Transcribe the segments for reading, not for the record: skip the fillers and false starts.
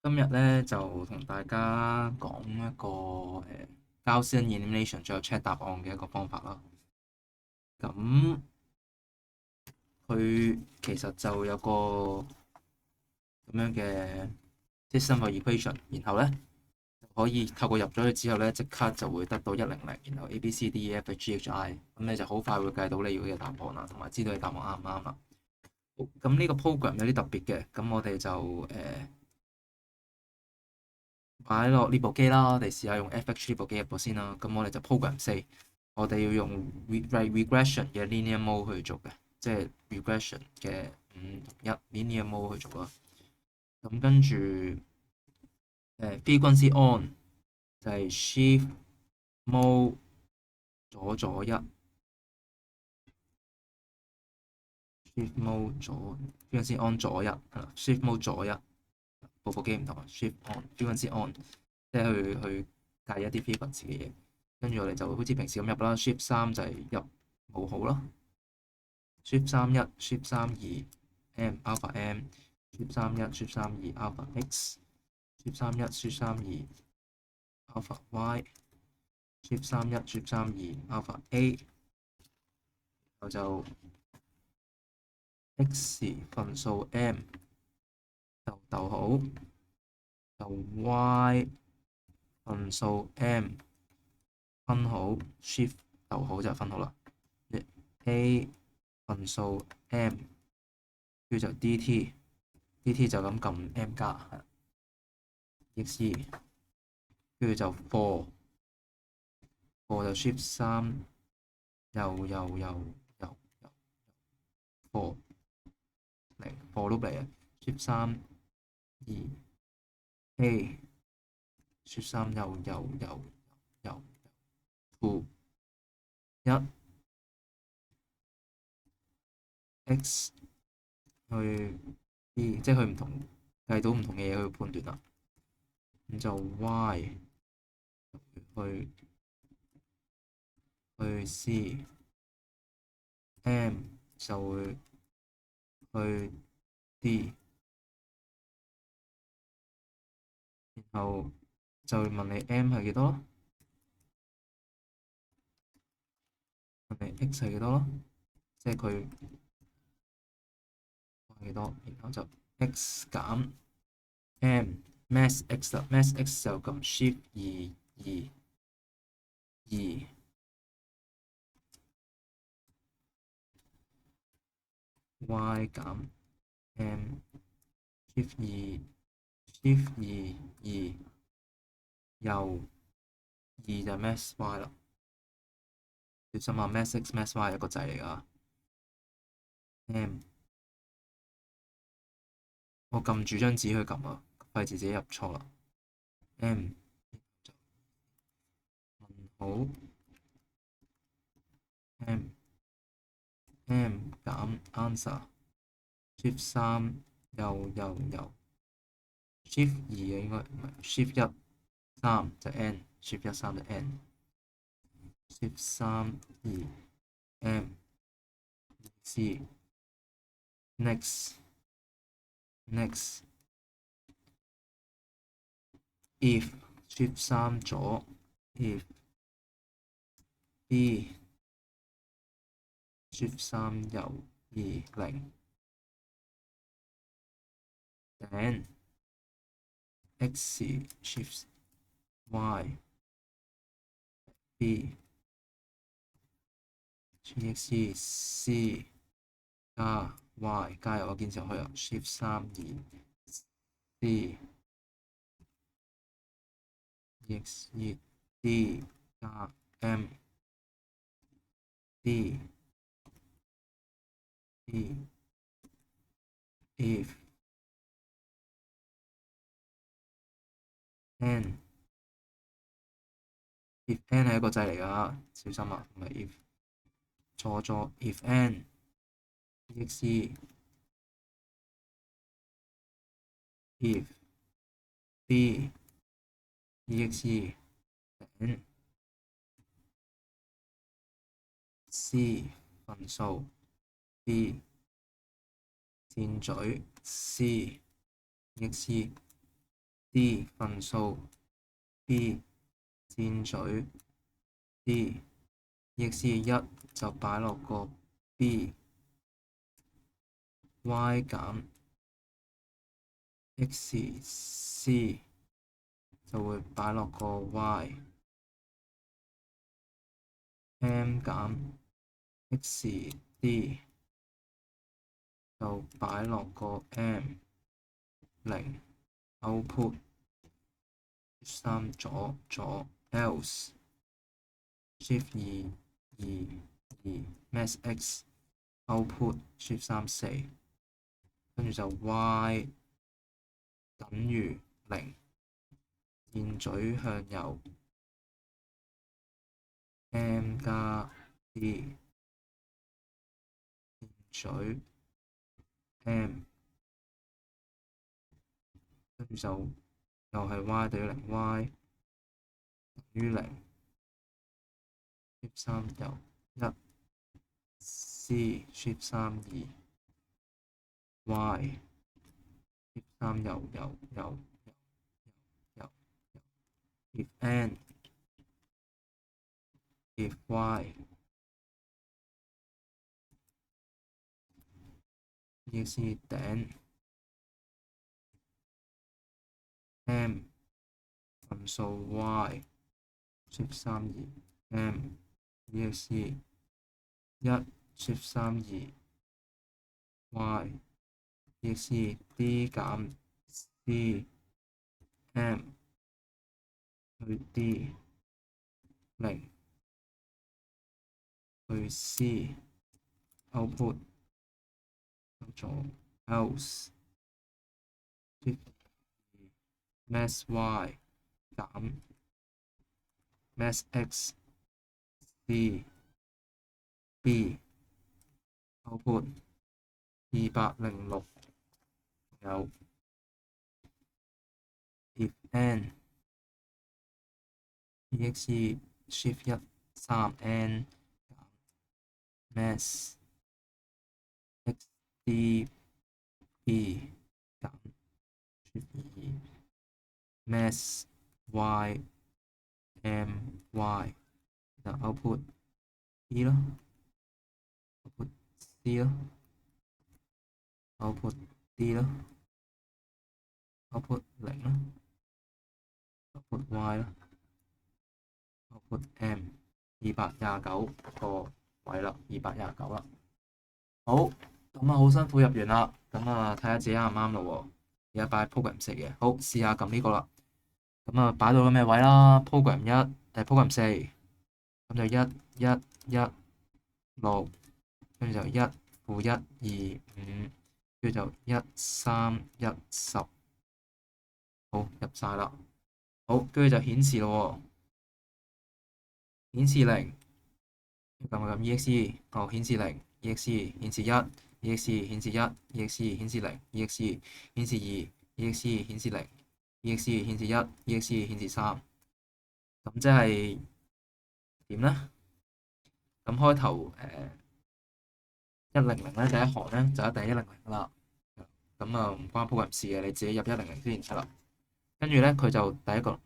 今日咧就同大家講一個Gaussian elimination 最後 check 答案嘅一個方法啦。咁佢其實就有個咁樣嘅 system of equation，然後咧可以透過入咗去之後咧，即刻就會得到100，然後 A B C D E F G H I，咁你就好快會計到你要嘅答案啦，同埋知道你答案啱唔啱啦。咁呢個 program 有啲特別嘅，咁我哋就擺落呢部機啦，我哋試下用 FX 呢部機入咗先啦。咁我哋就 program 4，我哋要用 regression 嘅 linear mode 去做嘅，即係 regression 嘅5:1 linear mode 去做啦。咁跟住frequency on 就係 shift mode 左一，shift mode 左 frequency on 左一係啦，shift mode 左一，部機唔同啊，shift on frequency on，即係去計一啲 frequency 嘅嘢。跟住我哋就好似平時咁入啦，shift 3就係入冇號啦，shift 31，shift 32，m alpha m，shift 31，shift 32，alpha x，shift 31，shift 32，alpha y，shift 31，shift 32，alpha a，然後就 x 分數 m 就逗號，就 y 分數 m 分號 shift 逗號就係分號啦。A 分數 m，跟住就 dt 就咁撳 m 加，exe，跟住就 for 就 shift 3，又 for 嚟 for loop 嚟嘅 shift 3 2 A shift 3又 to 1 x 去 b， 即係佢唔同計到唔同嘅嘢去判斷啦。咁就 y 去 c m 就會去 d， 然後就會問你 m 係幾多咯，問你 x 係幾多咯，即係佢係幾多，然後就 x 減 m max x 啦，max x 就撳 shift 2 y 減 m shift 2 又2就 max y 啦。小心下 max x max y 係一個掣嚟㗎。m 我撳住張紙去撳啊，費事自己入錯啦。m 問號 m減 answer shift 3又 shift 2嘅應該唔係 shift 1 3就 n shift 1 3就 n shift 3 2 m c next if shift 3左 if b shift 3右2 0 then x shift y b gx c 加 y 加入我堅持去啊 shift 3 2 c ex d 加 m d if n n 係一個掣嚟㗎，小心啊，唔係 if 錯 if n exe if b exe n c 分數 b 箭嘴 c exe D 分數 B 箭嘴 D EXE 1就擺落個 B Y 減 XC 就會擺落個 Y M 減 XD 就擺落個 M 0 output 3左 else shift 2 max x output shift 3 4，跟住就 y 等於0，箭嘴向右 M 加 D 箭嘴 M， 跟住就又係 y 等於0 y 等於0 shift 3右1 C shift 3 2 y shift 3右if n if y EXE 頂 M 分數 y shift 3 2 M EXE 1 shift 3 2 y EXE D 減 C M 去 D 0去 C output 做 else max y 減 max x D B output 206，有 if n EXE shift 1 3 n 減 max x D B 減 shift 2 max y m y， 然後 output D 咯 ，output C 咯 ，output D 咯 ，output 0咯 ，output Y 咯 ，output M 229個位啦，229啦。好，咁啊好辛苦入完啦，咁啊睇下自己啱唔啱咯喎。而家擺 program 4嘅，好試下撳呢個啦。咁啊擺到咗咩位啦 ？program 1定 program 4，咁就1 1 1 6，跟住就1 負1 2 5，跟住就1 3 1 10，好入晒啦。好，跟住就顯示咯喎，顯示0，撳 EXE， 哦顯示0 ，EXE 顯示1。EXE 顯示1 ，EXE 顯示0 ，EXE 顯示2 ，EXE 顯示0 ，EXE 顯示1 ，EXE 顯示3。咁即係點咧？咁開頭100咧第一行咧就一定係100噶啦。咁啊唔關 program 事嘅，你自己入100先係啦。跟住咧佢就第一個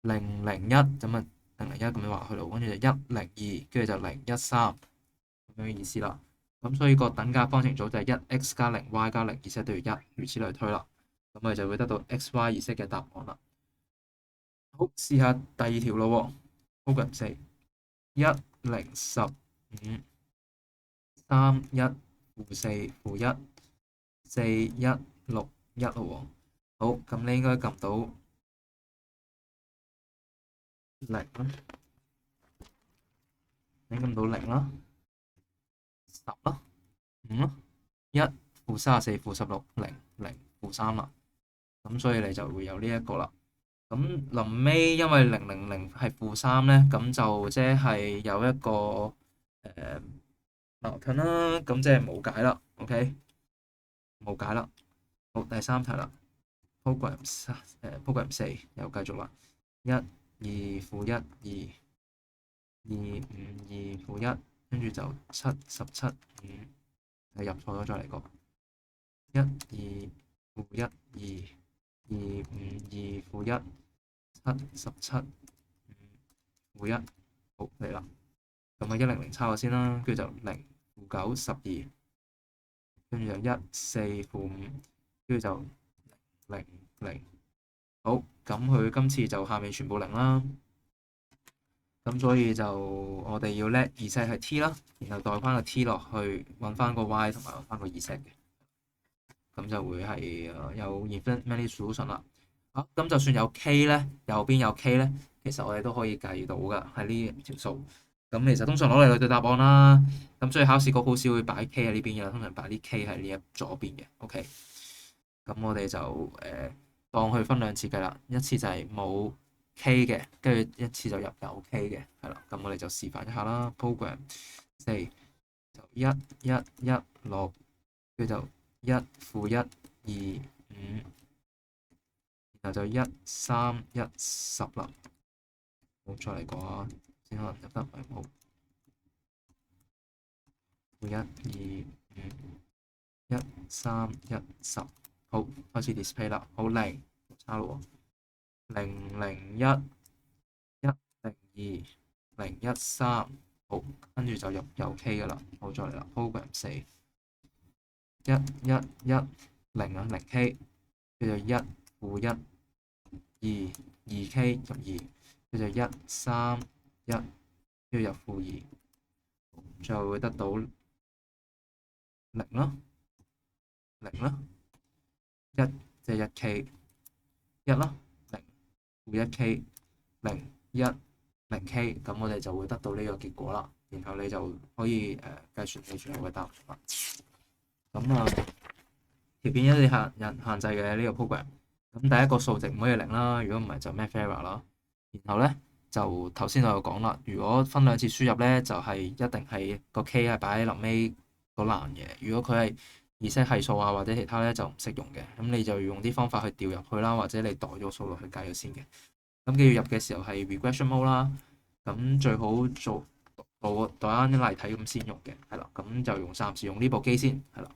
001咁啊001咁樣畫去到，跟住就102，跟住就013咁樣嘅意思啦。咁所以個等價方程組就係1x 加0 y 加0 ，z 等於1，如此類推啦。咁我哋就會得到 x y z 嘅答案啦。好，試下第二條咯喎 ，program 4 1 0 15 3 1負4負1 4 1 6 1咯喎。好，咁你應該撳到0啦，你撳到0啦，10啦，5啦，1負34負16 0 0負3啦。咁所以你就會有呢一個啦。咁臨尾因為000係負3咧，咁就即係有一個矛盾啦。咁即係冇解啦。OK，冇解啦。好，第三題啦。program 4又繼續啦。1 2負1 2 2 5 2負1，跟住就7 17 5，係入錯咗再嚟過。1 2負1 2 252-1 717-5-1，好嚟啦。咁啊100抄咗先啦，跟住就0-9-12，跟住就14-5，跟住就0-0。好，咁佢今次就下面全部零啦。咁所以就我哋要 let z 係 t 啦，然後代翻個 t 落去，揾翻個 y 同埋揾翻個 z 嘅，咁就會係有 infinite many solution 啦。咁就算有 k 咧，右邊有 k 咧，其實我哋都可以計到㗎，喺呢條數。咁其實通常攞嚟對答案啦。咁所以考試局好少會擺 k 喺呢邊嘅，通常擺啲 k 喺呢一左邊嘅。OK，咁我哋就當佢分兩次計啦，一次就係冇 k 嘅，跟住一次就入有 k 嘅，係啦。咁我哋就示範一下啦。program 4就1-1-1-6，跟住就1-1-2-5，然後就1-3-1-10啦。好，再嚟講啊，先可能入得唔係好。1-2-5-1-3-1-10，好，開始 display 啦。好零，差咯喎。0-0-1、1-0-2、0-1-3，好，跟住就入有 k 噶啦。好，再嚟啦。program 4 1-1-1-0啊0k，跟住1-1-2-2k 入2，跟住1-3-1，跟住入-2，最後會得到0啦，0啦，1即係1k， 1啦，0-1k 0-1-0k， 咁我哋就會得到呢個結果啦。然後你就可以計算你最後嘅答案啦。咁條片一啲限制嘅呢個 program。咁第一個數值唔可以0啦，如果唔係就 math error 啦。然後咧就頭先我有講啦，如果分兩次輸入咧，就係一定係個 k 係擺喺臨尾嗰欄嘅。如果佢係Z係數啊或者其他咧就唔識用嘅，咁你就要用啲方法去調入去啦，或者你代咗數落去計咗先嘅。咁記住入嘅時候係 regression mode 啦，咁最好做代啱啲例題咁先用嘅，係啦。咁就暫時用呢部機先，係啦。